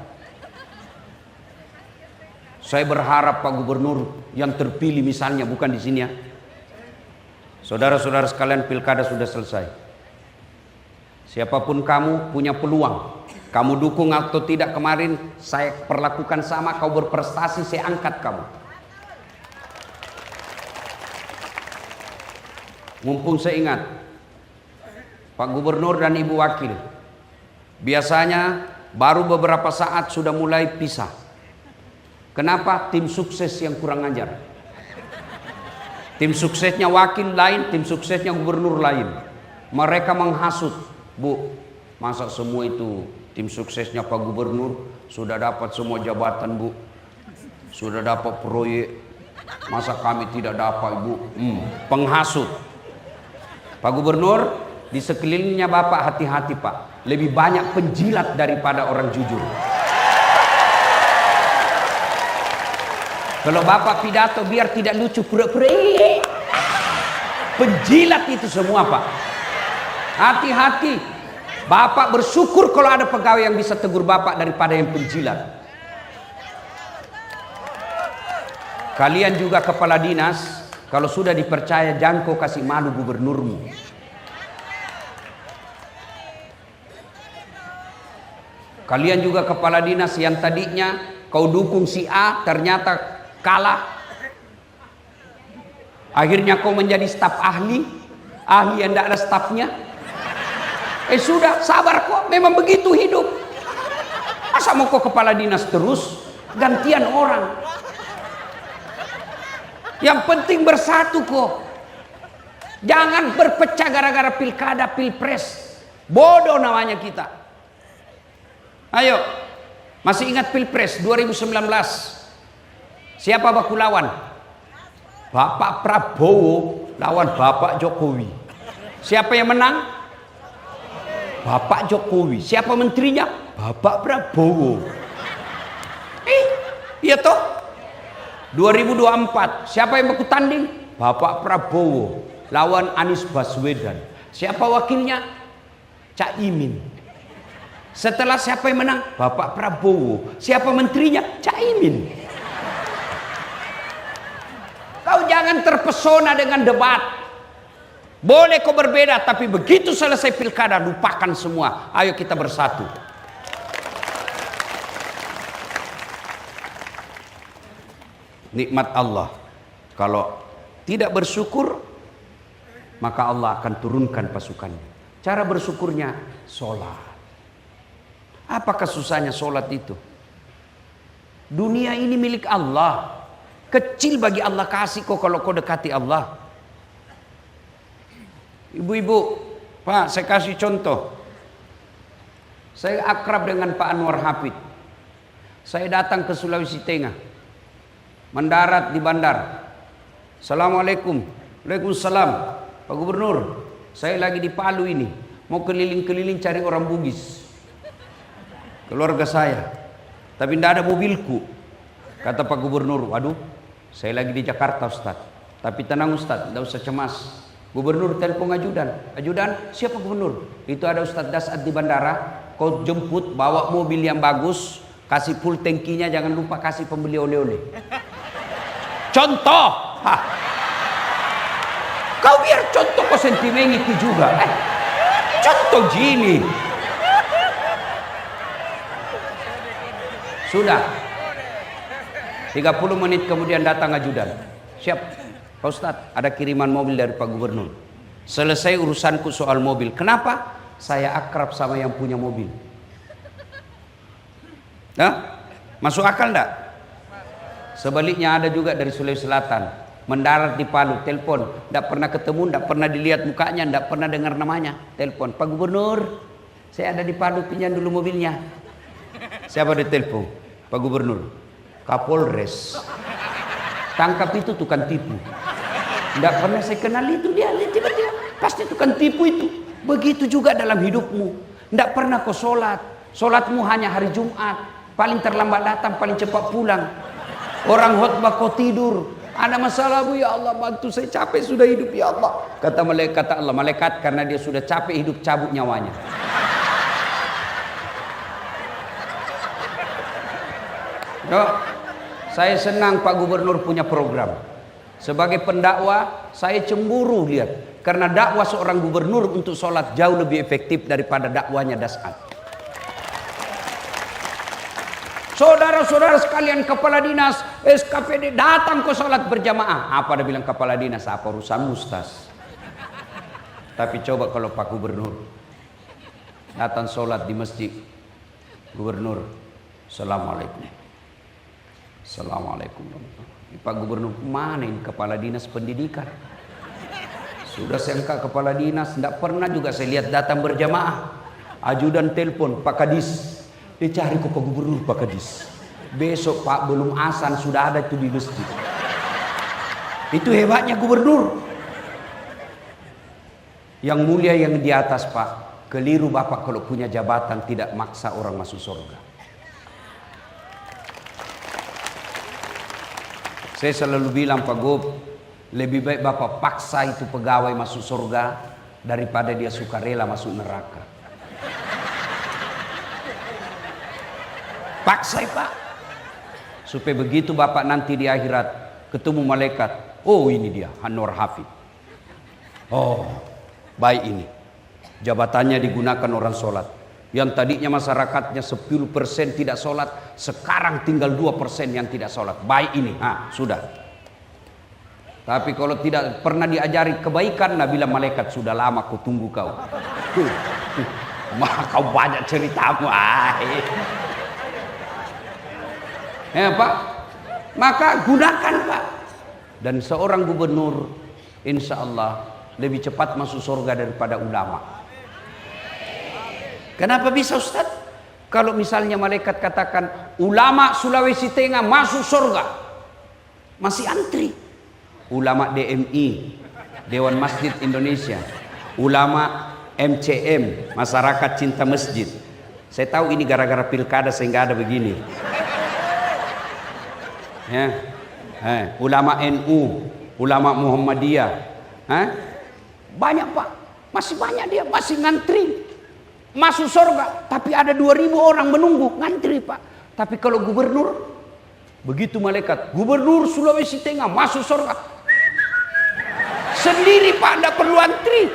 Saya berharap Pak Gubernur yang terpilih misalnya, bukan di sini ya. Saudara-saudara sekalian, pilkada sudah selesai. Siapapun kamu punya peluang. Kamu dukung atau tidak kemarin saya perlakukan sama, kau berprestasi saya angkat kamu. Mumpung saya ingat Pak Gubernur dan Ibu Wakil biasanya baru beberapa saat sudah mulai pisah. Kenapa? Tim sukses yang kurang ajar. Tim suksesnya wakil lain, tim suksesnya gubernur lain. Mereka menghasut. Bu, masa semua itu tim suksesnya Pak Gubernur sudah dapat semua jabatan, Bu, sudah dapat proyek, masa kami tidak dapat, Ibu? Penghasut. Pak Gubernur, di sekelilingnya Bapak hati-hati Pak, lebih banyak penjilat daripada orang jujur. Kalau Bapak pidato biar tidak lucu, pura-pura penjilat itu semua Pak. Hati-hati. Bapak bersyukur kalau ada pegawai yang bisa tegur Bapak daripada yang penjilat. Kalian juga kepala dinas, kalau sudah dipercaya jangan kau kasih malu gubernurmu. Kalian juga kepala dinas yang tadinya kau dukung si A ternyata kalah. Akhirnya kau menjadi staf ahli yang tidak ada stafnya. Sudah, sabar kok, memang begitu hidup. Masa mau kok kepala dinas terus, gantian orang. Yang penting bersatu kok. Jangan berpecah gara-gara pilkada, pilpres. Bodoh namanya kita. Ayo, masih ingat pilpres 2019? Siapa baku lawan? Bapak Prabowo lawan Bapak Jokowi. Siapa yang menang? Bapak Jokowi. Siapa menterinya? Bapak Prabowo. Iya toh? 2024. Siapa yang baku tanding? Bapak Prabowo lawan Anies Baswedan. Siapa wakilnya? Cak Imin. Setelah siapa yang menang? Bapak Prabowo. Siapa menterinya? Cak Imin. Kau jangan terpesona dengan debat. Boleh kau berbeda, tapi begitu selesai pilkada lupakan semua. Ayo kita bersatu. Nikmat Allah. Kalau tidak bersyukur, maka Allah akan turunkan pasukannya. Cara bersyukurnya sholat. Apakah susahnya sholat itu? Dunia ini milik Allah. Kecil bagi Allah kasih kok kalau kau dekati Allah. Ibu-ibu, Pak, saya kasih contoh. Saya akrab dengan Pak Anwar Hafid. Saya datang ke Sulawesi Tengah, mendarat di bandar. Assalamualaikum. Waalaikumsalam. Pak Gubernur, saya lagi di Palu ini, mau keliling-keliling cari orang Bugis, keluarga saya, tapi tidak ada mobilku. Kata Pak Gubernur, waduh, saya lagi di Jakarta Ustaz. Tapi tenang Ustaz, tidak usah cemas. Gubernur telepon ajudan. Ajudan, siapa Gubernur? Itu ada Ustaz Dasad di bandara. Kau jemput, bawa mobil yang bagus, kasih full tankinya, jangan lupa kasih pembeli oleh-oleh. Contoh. Hah. Kau biar contoh kau sentimen itu juga. Contoh gini. Sudah. 30 menit kemudian datang ajudan. Siap. Pak Ustadz, ada kiriman mobil dari Pak Gubernur. Selesai urusanku soal mobil. Kenapa? Saya akrab sama yang punya mobil. Nah, masuk akal enggak? Sebaliknya ada juga dari Sulawesi Selatan, mendarat di Palu, telepon, enggak pernah ketemu, enggak pernah dilihat mukanya, enggak pernah dengar namanya. Telepon, Pak Gubernur, saya ada di Palu, pinjam dulu mobilnya. Siapa di telepon? Pak Gubernur. Kapolres. Tangkap itu tukang tipu. Tidak pernah saya kenal itu dia, tiba-tiba pasti tukang tipu itu. Begitu juga dalam hidupmu. Tidak pernah kau sholat. Sholatmu hanya hari Jumat. Paling terlambat datang, paling cepat pulang. Orang khotbah kau tidur. Ada masalah bu, ya Allah bantu saya, capek sudah hidup ya Allah. Kata Allah, malaikat karena dia sudah capek hidup cabut nyawanya. Yo, saya senang Pak Gubernur punya program. Sebagai pendakwah, saya cemburu lihat. Karena dakwah seorang gubernur untuk sholat jauh lebih efektif daripada dakwanya Dasad. Saudara-saudara sekalian, kepala dinas, SKPD datang ke sholat berjamaah. Apa dia bilang kepala dinas? Apa urusan Ustaz? Tapi coba kalau Pak Gubernur datang sholat di masjid. Gubernur, Assalamualaikum. Assalamualaikum. Pak Gubernur, mana ini kepala dinas pendidikan? Sudah sengkak kepala dinas, tidak pernah juga saya lihat datang berjamaah. Ajudan telepon, Pak Kadis, dicari ke Pak Gubernur, Pak Kadis. Besok Pak belum azan sudah ada itu di masjid. Itu hebatnya gubernur. Yang mulia yang di atas Pak, keliru Bapak kalau punya jabatan tidak maksa orang masuk surga. Saya selalu bilang Pak Gub, lebih baik Bapak paksa itu pegawai masuk surga daripada dia sukarela masuk neraka. Paksa Pak, supaya begitu Bapak nanti di akhirat ketemu malaikat, oh ini dia Anwar Hafid. Oh baik, ini jabatannya digunakan orang sholat. Yang tadinya masyarakatnya 10% tidak sholat, sekarang tinggal 2% yang tidak sholat. Baik ini, sudah. Tapi kalau tidak pernah diajari kebaikan, nah bilang malaikat sudah lama aku tunggu kau. Maka kau banyak ceritamu. Ya Pak, maka gunakan Pak. Dan seorang gubernur, insya Allah lebih cepat masuk surga daripada ulama. Kenapa bisa Ustaz? Kalau misalnya malaikat katakan ulama Sulawesi Tengah masuk surga, masih antri. Ulama DMI, Dewan Masjid Indonesia, ulama MCM, Masyarakat Cinta Masjid. Saya tahu ini gara-gara pilkada sehingga ada begini. Ya. Ulama NU, ulama Muhammadiyah. Banyak Pak, masih banyak dia, masih ngantri. Masuk surga, tapi ada 2.000 orang menunggu, ngantri Pak. Tapi kalau gubernur, begitu malaikat, gubernur Sulawesi Tengah masuk surga, sendiri Pak, tidak perlu antri.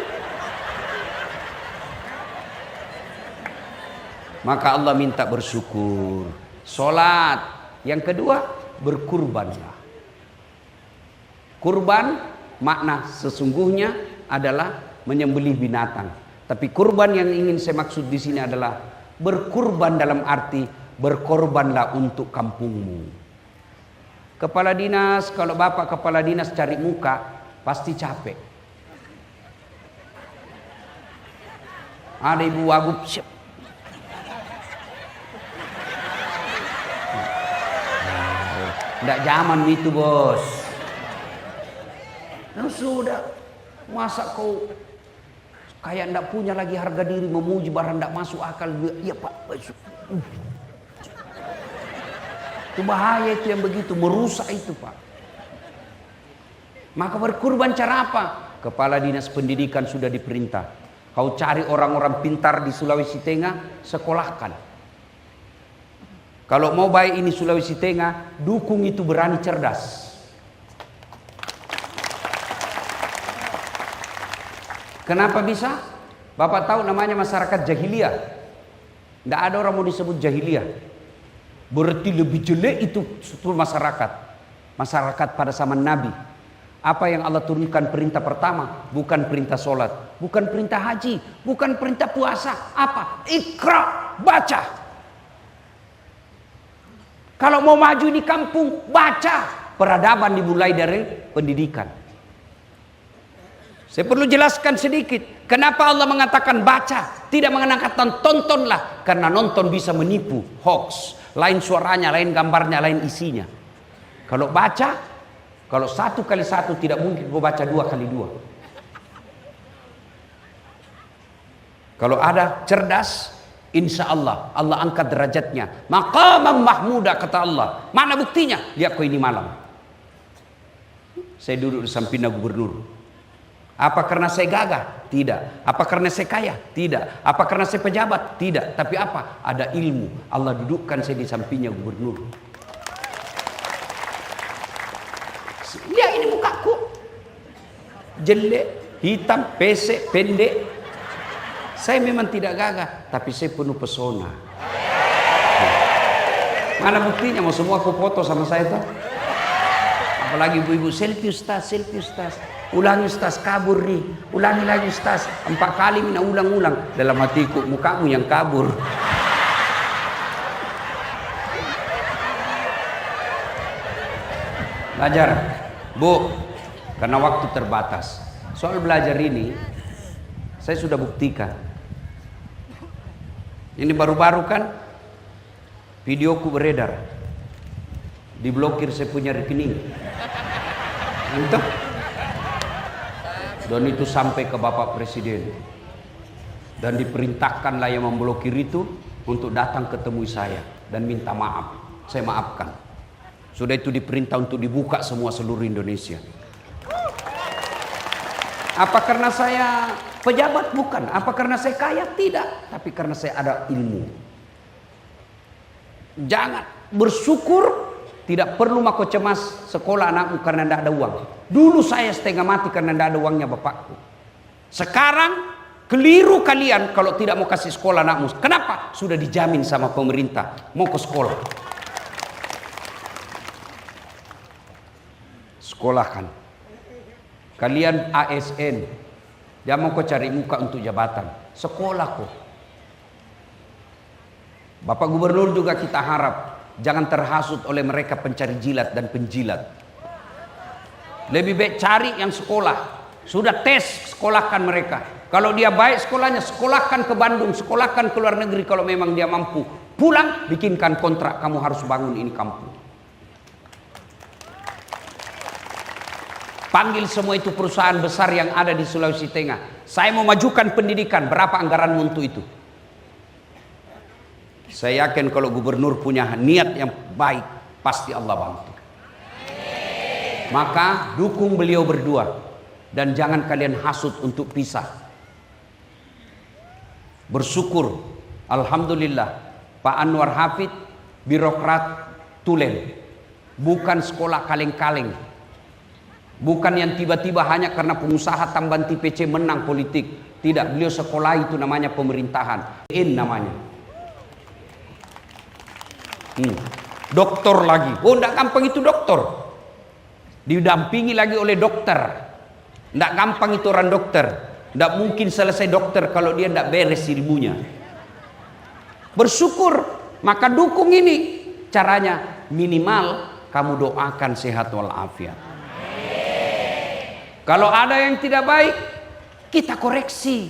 Maka Allah minta bersyukur, sholat. Yang kedua, berkurbanlah. Kurban makna sesungguhnya adalah menyembelih binatang. Tapi kurban yang ingin saya maksud di sini adalah berkurban dalam arti berkorbanlah untuk kampungmu. Kepala dinas, kalau Bapak kepala dinas cari muka, pasti capek. Ada Ibu Wagub, siap. Nggak zaman itu bos. Nah, sudah, masa kau kayak ndak punya lagi harga diri, memuji barang ndak masuk akal. Iya Pak. Itu bahaya itu yang begitu, merusak itu Pak. Maka berkurban cara apa? Kepala Dinas Pendidikan sudah diperintah. Kau cari orang-orang pintar di Sulawesi Tengah, sekolahkan. Kalau mau baik ini Sulawesi Tengah, dukung itu berani cerdas. Kenapa bisa? Bapak tahu namanya masyarakat jahiliyah. Tidak ada orang mau disebut jahiliyah. Berarti lebih jelek itu masyarakat. Masyarakat pada zaman Nabi. Apa yang Allah turunkan perintah pertama? Bukan perintah sholat, bukan perintah haji, bukan perintah puasa. Apa? Iqra, baca. Kalau mau maju di kampung, baca. Peradaban dimulai dari pendidikan. Saya perlu jelaskan sedikit. Kenapa Allah mengatakan baca? Tidak mengatakan tontonlah. Karena nonton bisa menipu, hoax. Lain suaranya, lain gambarnya, lain isinya. Kalau baca, kalau 1 kali 1 tidak mungkin kau baca 2 kali 2. Kalau ada cerdas, insya Allah Allah angkat derajatnya. Maqamam mahmuda kata Allah. Mana buktinya? Lihat kau ini malam. Saya duduk di samping gubernur. Apa karena saya gagah? Tidak. Apa karena saya kaya? Tidak. Apa karena saya pejabat? Tidak. Tapi apa? Ada ilmu. Allah dudukkan saya di sampingnya gubernur. Lihat ini mukaku. Jelek, hitam, pesek, pendek. Saya memang tidak gagah, tapi saya penuh pesona. Mana buktinya? Mau semua aku foto sama saya tuh. Apalagi ibu-ibu, selfie Ustaz, selfie Ustaz. Ulangi Ustaz, kabur nih. Ulangi lagi Ustaz. 4 kali mina ulang-ulang. Dalam hatiku, mukamu yang kabur. Belajar, Bu, karena waktu terbatas. Soal belajar ini, saya sudah buktikan. Ini baru-baru kan, videoku beredar. Diblokir saya punya rekening. Entah. Dan itu sampai ke Bapak Presiden. Dan diperintahkanlah yang memblokir itu untuk datang ketemu saya dan minta maaf. Saya maafkan. Sudah itu diperintah untuk dibuka semua seluruh Indonesia. Apa karena saya pejabat? Bukan. Apa karena saya kaya? Tidak. Tapi karena saya ada ilmu. Jangan bersyukur. Tidak perlu mako cemas sekolah anakmu karena tidak ada uang. Dulu saya setengah mati karena tidak ada uangnya bapakku. Sekarang keliru kalian kalau tidak mau kasih sekolah anakmu. Kenapa? Sudah dijamin sama pemerintah. Mau ke sekolah. Sekolahkan. Kalian ASN. Jangan mau kau cari muka untuk jabatan. Sekolah kok. Bapak Gubernur juga kita harap. Jangan terhasut oleh mereka pencari jilat dan penjilat. Lebih baik cari yang sekolah. Sudah tes, sekolahkan mereka. Kalau dia baik sekolahnya, sekolahkan ke Bandung, sekolahkan ke luar negeri kalau memang dia mampu. Pulang, bikinkan kontrak, kamu harus bangun ini kampung. Panggil semua itu perusahaan besar yang ada di Sulawesi Tengah. Saya mau majukan pendidikan, berapa anggaran untuk itu? Saya yakin kalau gubernur punya niat yang baik, pasti Allah bantu. Maka dukung beliau berdua. Dan jangan kalian hasut untuk pisah. Bersyukur. Alhamdulillah. Pak Anwar Hafid, birokrat tulen. Bukan sekolah kaleng-kaleng. Bukan yang tiba-tiba hanya karena pengusaha tambahan TPC menang politik. Tidak, beliau sekolah itu namanya pemerintahan. Namanya. Doktor lagi. Oh, tidak gampang itu dokter. Didampingi lagi oleh dokter. Tidak gampang itu orang dokter. Tidak mungkin selesai dokter kalau dia tidak beres ilmunya. Bersyukur. Maka dukung ini. Caranya minimal kamu doakan sehat walafiat. Kalau ada yang tidak baik, kita koreksi.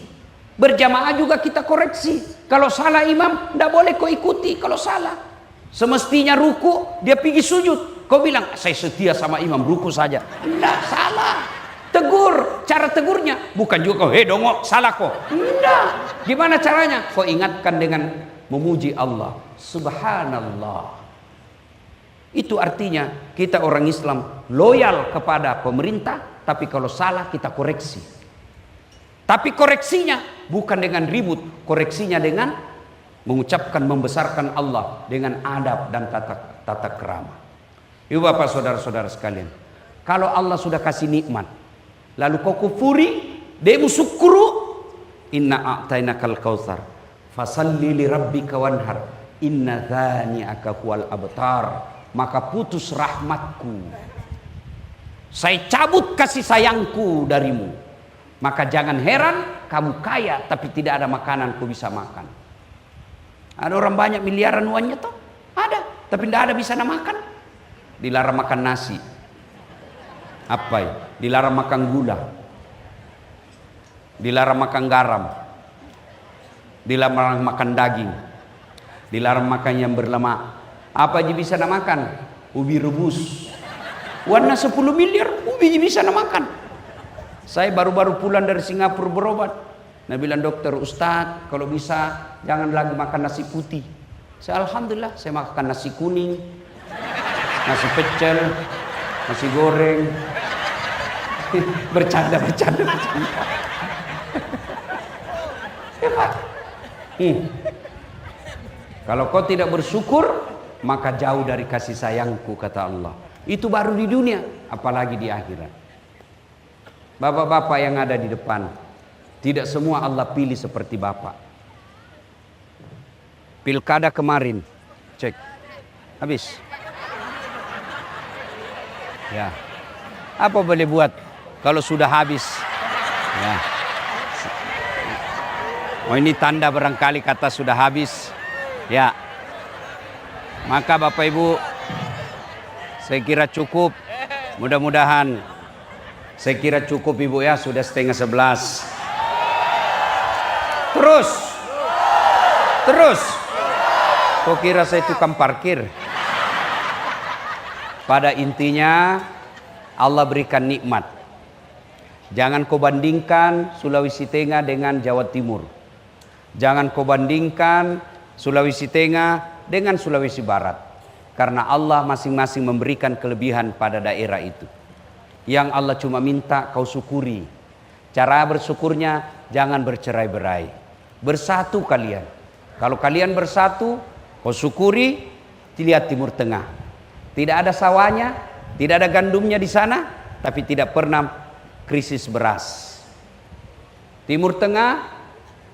Berjamaah juga kita koreksi. Kalau salah imam, tidak boleh kau ikuti kalau salah. Semestinya ruku, dia pergi sujud. Kau bilang, saya setia sama imam, ruku saja. Tidak, salah. Tegur, cara tegurnya bukan juga hei dongok salah kok. Enggak. Gimana caranya? Kau ingatkan dengan memuji Allah. Subhanallah. Itu artinya kita orang Islam loyal kepada pemerintah, tapi kalau salah kita koreksi. Tapi koreksinya bukan dengan ribut, koreksinya dengan mengucapkan membesarkan Allah dengan adab dan tata krama. Ibu bapak saudara-saudara sekalian, kalau Allah sudah kasih nikmat, lalu kau kufuri, demu syukuru, inna a'tainakal kautsar, fasalli li rabbika wanhar, inna dzani'aka huwal abtar. Maka putus rahmatku, saya cabut kasih sayangku darimu. Maka jangan heran kamu kaya tapi tidak ada makanan kau bisa makan. Ada orang banyak miliaran uangnya toh? Ada, tapi tidak ada bisa makan. Dilarang makan nasi. Apa ya? Dilarang makan gula. Dilarang makan garam. Dilarang makan daging. Dilarang makan yang berlemak. Apa aja bisa nak makan? Ubi rebus. Warna 10 miliar, ubi bisa nak makan. Saya baru-baru pulang dari Singapura berobat. Nah bilang dokter, Ustadz kalau bisa jangan lagi makan nasi putih. Saya alhamdulillah saya makan nasi kuning, nasi pecel, nasi goreng. Bercanda. Kalau kau tidak bersyukur, maka jauh dari kasih sayangku, kata Allah. Itu baru di dunia, apalagi di akhirat. Bapak-bapak yang ada di depan, tidak semua Allah pilih seperti bapak. Pilkada kemarin, cek, habis. Ya, apa boleh buat kalau sudah habis? Ya. Oh ini tanda barangkali kata sudah habis. Ya. Maka Bapak Ibu, saya kira cukup. Mudah-mudahan saya kira cukup Ibu ya, sudah 10:30. Terus. Kok kira saya tukang parkir? Pada intinya Allah berikan nikmat. Jangan kau bandingkan Sulawesi Tengah dengan Jawa Timur. Jangan kau bandingkan Sulawesi Tengah dengan Sulawesi Barat, karena Allah masing-masing memberikan kelebihan pada daerah itu. Yang Allah cuma minta kau syukuri. Cara bersyukurnya jangan bercerai-berai, bersatu kalian. Kalau kalian bersatu, kau syukuri. Lihat Timur Tengah, tidak ada sawahnya, tidak ada gandumnya di sana, tapi tidak pernah krisis beras. Timur Tengah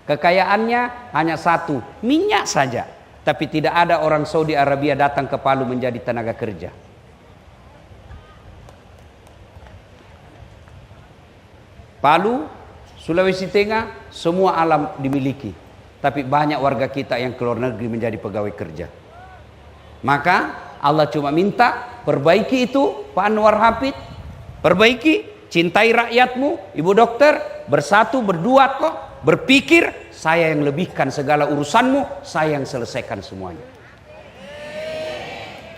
kekayaannya hanya satu, minyak saja. Tapi tidak ada orang Saudi Arabia datang ke Palu menjadi tenaga kerja. Palu, Sulawesi Tengah, semua alam dimiliki. Tapi banyak warga kita yang keluar negeri menjadi pegawai kerja. Maka Allah cuma minta, perbaiki itu Pak Anwar Hafid. Perbaiki, cintai rakyatmu, Ibu dokter, bersatu, berdua kok, berpikir. Saya yang lebihkan segala urusanmu, saya yang selesaikan semuanya.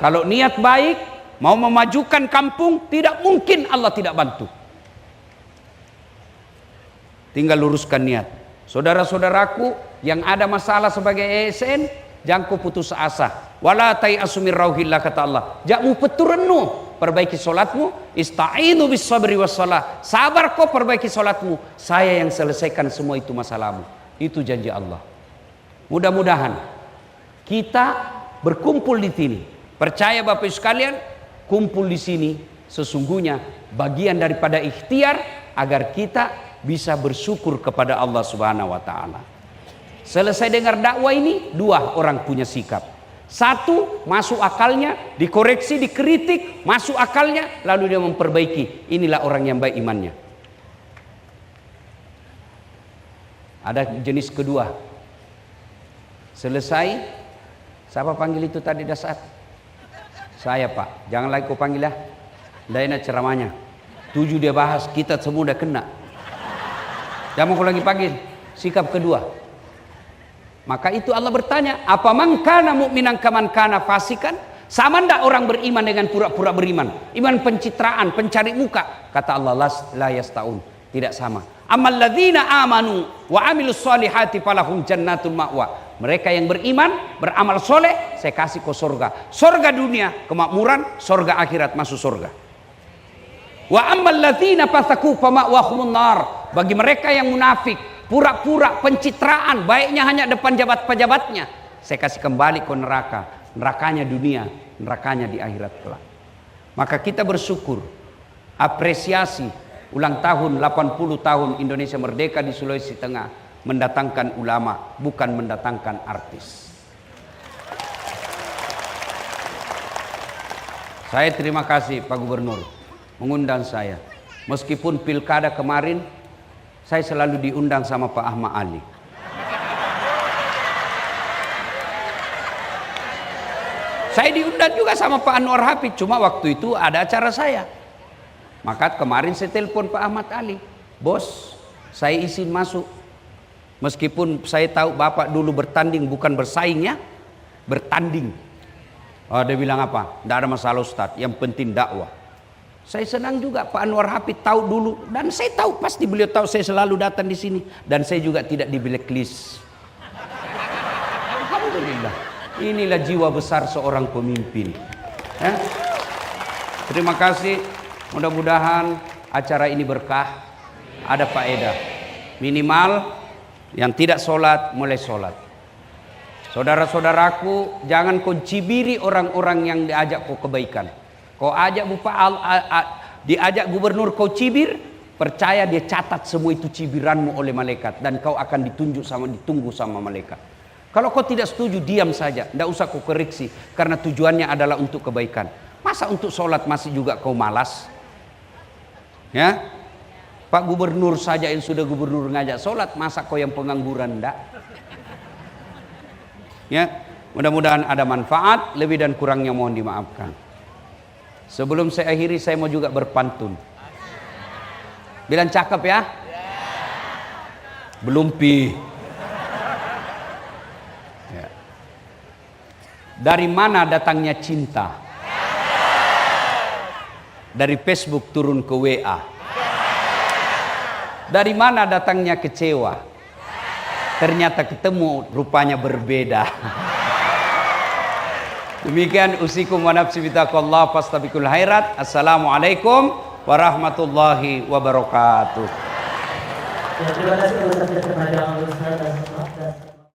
Kalau niat baik, mau memajukan kampung, tidak mungkin Allah tidak bantu. Tinggal luruskan niat. Saudara-saudaraku yang ada masalah sebagai ASN, jangan kau putus asa. Wala tai'asu min rauhillah, kata Allah. Jangan peturenu, perbaiki solatmu. Ista'inu bis sabri was salah. Sabar kau, perbaiki solatmu. Saya yang selesaikan semua itu masalahmu. Itu janji Allah. Mudah-mudahan kita berkumpul di sini. Percaya Bapak Ibu sekalian, kumpul di sini sesungguhnya bagian daripada ikhtiar agar kita bisa bersyukur kepada Allah Subhanahu wa taala. Selesai dengar dakwah ini, dua orang punya sikap. Satu, masuk akalnya, dikoreksi, dikritik, masuk akalnya, lalu dia memperbaiki. Inilah orang yang baik imannya. Ada jenis kedua. Selesai, siapa panggil itu tadi dasar? Saya Pak, jangan lagi kau panggil ya. Tidak enak ceramahnya. 7 dia bahas, kita semua udah kena. Jangan kau lagi panggil. Sikap kedua. Maka itu Allah bertanya, apa man kana mu'minan kaman kana fasikan? Sama ndak orang beriman dengan pura-pura beriman? Iman pencitraan, pencari muka. Kata Allah, la yastaun. Tidak sama. Amal ladzina amanu wa amilus solihati falahum jannatul ma'wa. Mereka yang beriman, beramal soleh, saya kasih ke surga. Surga dunia, kemakmuran, surga akhirat, masuk surga. Wa amal ladzina fasaku fama'wahumun nar. Bagi mereka yang munafik, pura-pura pencitraan, baiknya hanya depan pejabatnya, saya kasih kembali ke neraka. Nerakanya dunia, nerakanya di akhirat kelak. Maka kita bersyukur, apresiasi ulang tahun 80 tahun Indonesia merdeka di Sulawesi Tengah mendatangkan ulama, bukan mendatangkan artis. Saya terima kasih Pak Gubernur mengundang saya. Meskipun pilkada kemarin saya selalu diundang sama Pak Ahmad Ali. Saya diundang juga sama Pak Anwar Hafid, cuma waktu itu ada acara saya. Maka kemarin saya telepon Pak Ahmad Ali, bos, saya izin masuk. Meskipun saya tahu Bapak dulu bertanding, bukan bersaing ya, bertanding. Oh, dia bilang apa? Tidak ada masalah Ustadz, yang penting dakwah. Saya senang juga Pak Anwar Hafid tahu dulu, dan saya tahu pasti beliau tahu saya selalu datang di sini, dan saya juga tidak di blacklist. Alhamdulillah. Inilah jiwa besar seorang pemimpin. Ya? Terima kasih. Mudah-mudahan acara ini berkah. Ada faedah. Minimal yang tidak sholat mulai sholat. Saudara-saudaraku, jangan kau cibiri orang-orang yang diajak kau kebaikan. Kau ajak diajak gubernur kau cibir, percaya dia catat semua itu cibiranmu oleh malaikat, dan kau akan ditunggu sama malaikat. Kalau kau tidak setuju, diam saja, tidak usah kau koreksi, karena tujuannya adalah untuk kebaikan. Masa untuk sholat masih juga kau malas? Ya, Pak Gubernur saja yang sudah gubernur ngajak sholat, masa kau yang pengangguran enggak? Ya, mudah-mudahan ada manfaat, lebih dan kurangnya mohon dimaafkan. Sebelum saya akhiri, saya mau juga berpantun. Bilang cakep ya? Belum pi. Ya. Dari mana datangnya cinta? Dari Facebook turun ke WA. Dari mana datangnya kecewa? Ternyata ketemu, rupanya berbeda. Demikian usikum wa nafsi bitaqwallah fastabiqul khairat. Assalamualaikum warahmatullahi wabarakatuh. Terima kasih kepada Ustaz.